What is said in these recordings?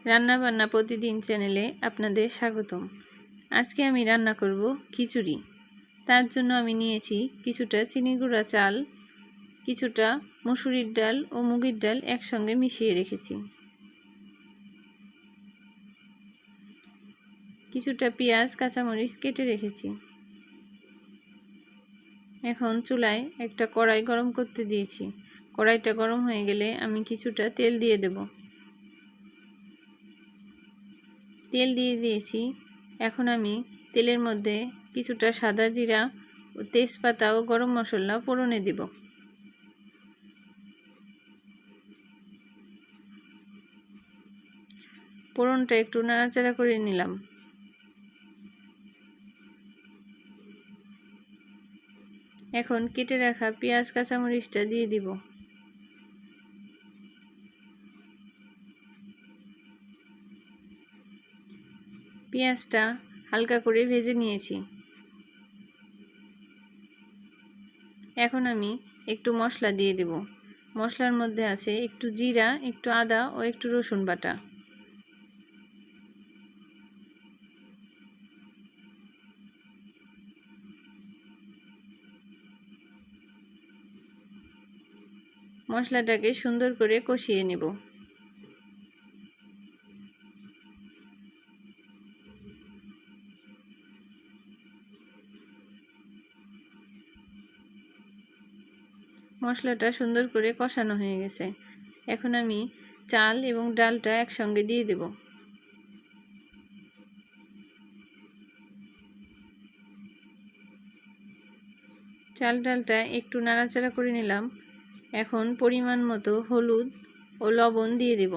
রান্না বান্না প্রতিদিন চ্যানেলে আপনাদের স্বাগতম। আজকে আমি রান্না করব খিচুড়ি। তার জন্য আমি নিয়েছি কিছুটা চিনি গুঁড়া চাল, কিছুটা মসুরির ডাল ও মুগের ডাল একসঙ্গে মিশিয়ে রেখেছি। কিছুটা পেঁয়াজ কাঁচামরিচ কেটে রেখেছি। এখন চুলায় একটা কড়াই গরম করতে দিয়েছি। কড়াইটা গরম হয়ে গেলে আমি কিছুটা তেল দিয়ে দেব। তেল দিয়ে দিয়েছি। এখন আমি তেলের মধ্যে কিছুটা সাদা জিরা ও তেজপাতা ও গরম মশলা ফোড়নে দেব। ফোড়নটা একটু নাড়াচাড়া করে নিলাম। এখন কেটে রাখা পেঁয়াজ কাঁচামরিচটা দিয়ে দিব। পেঁয়াজটা হালকা করে ভেজে নিয়েছি। এখন আমি একটু মশলা দিয়ে দেব। মশলার মধ্যে আছে একটু জিরা, একটু আদা ও একটু রসুন বাটা। মশলাটাকে সুন্দর করে কষিয়ে নেব। মশলাটা সুন্দর করে কষানো হয়ে গেছে। এখন আমি চাল এবং ডালটা একসঙ্গে দিয়ে দেব। চাল ডালটা একটু নাড়াচাড়া করে নিলাম। এখন পরিমাণ মতো হলুদ ও লবণ দিয়ে দেব।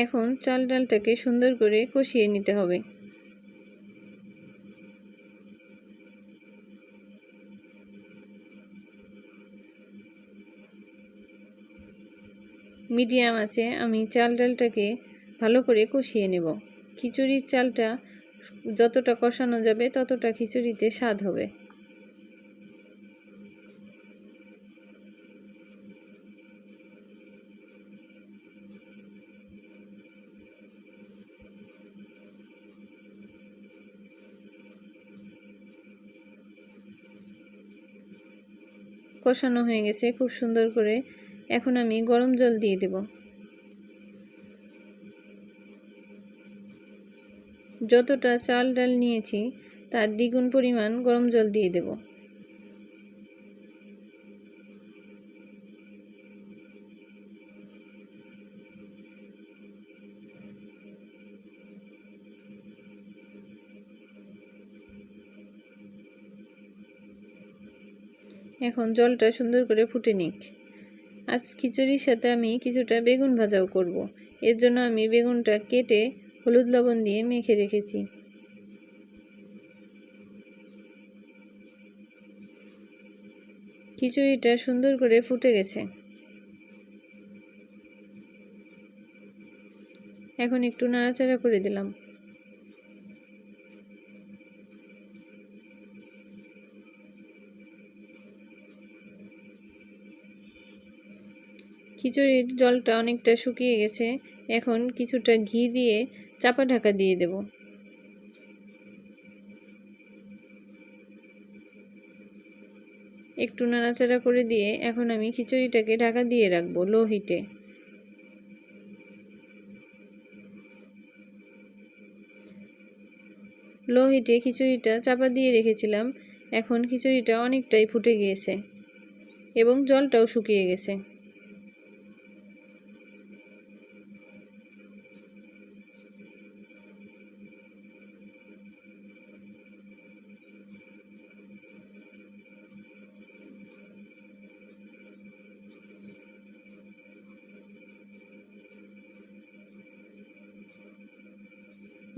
এখন চাল ডালটাকে সুন্দর করে কষিয়ে নিতে হবে। মিডিয়াম আছে আমি চাল ডালটাকে ভালো করে কষিয়ে নেব। খিচুড়ির চালটা যতটা কষানো যাবে ততটা খিচুড়িতে স্বাদ হবে। কষানো হয়ে গেছে খুব সুন্দর করে। এখন আমি গরম জল দিয়ে দেব। যতটা চাল ডাল নিয়েছি তার দ্বিগুণ পরিমাণ গরম জল দিয়ে দেব। এখন জলটা সুন্দর করে ফুটে নিক। আজ খিচুড়ির সাথে আমি কিছুটা বেগুন ভাজাও করব। এর জন্য আমি বেগুনটা কেটে হলুদ লবণ দিয়ে মেখে রেখেছি। খিচুড়িটা সুন্দর করে ফুটে গেছে। এখন একটু নাড়াচাড়া করে দিলাম। খিচুড়ির জলটা অনেকটা শুকিয়ে গেছে। এখন কিছুটা ঘি দিয়ে চাপা ঢাকা দিয়ে দেব। একটু নাড়াচাড়া করে দিয়ে এখন আমি খিচুড়িটাকে ঢাকা দিয়ে রাখবো লো হিটে। লো হিটে খিচুড়িটা চাপা দিয়ে রেখেছিলাম। এখন খিচুড়িটা অনেকটাই ফুটে গিয়েছে এবং জলটাও শুকিয়ে গেছে।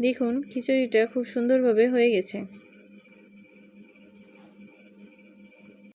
দেখুন খিচুড়িটা খুব সুন্দরভাবে হয়ে গেছে।